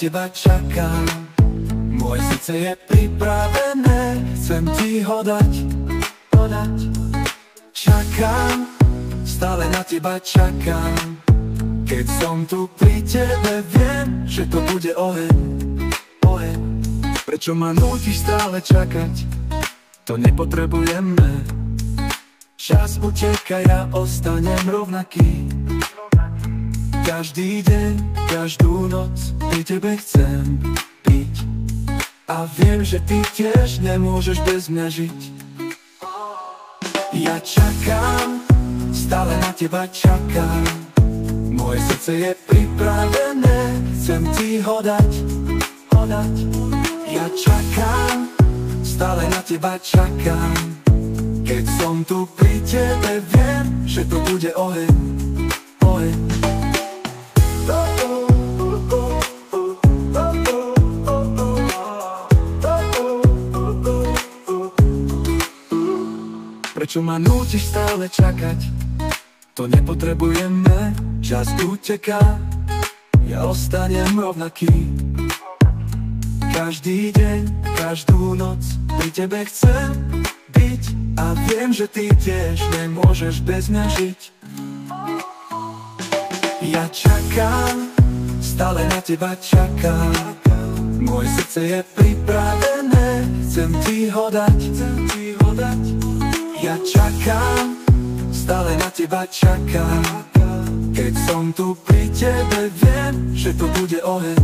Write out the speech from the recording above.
teba čakám. Moje srdce je pripravené, chcem ti ho dať. Čakám, stále na teba čakám. Keď som tu pri tebe, viem, že to bude oheň. Prečo ma nútiš stále čakať? To nepotrebujeme. Čas uteká, ja ostanem rovnaký. Každý deň, každú noc pri tebe chcem byť. A viem, že ty tiež nemôžeš bez mňa žiť. Ja čakám, stále na teba čakám. Moje srdce je pripravené, chcem ti ho dať. Ja čakám, stále na teba čakám. Keď som tu pri tebe, viem, že to bude oheň. Prečo ma nútiš stále čakať? To nepotrebujeme, čas uteká, ja ostanem rovnaký. Každý deň, každú noc pri tebe chcem byť. A viem, že ty tiež nemôžeš bez mňa žiť. Ja čakám, stále na teba čakám. Moje srdce je pripravené, chcem ti ho dať. Ja čakám, stále na teba čakám. Keď som tu pri tebe, viem, že to bude oheň.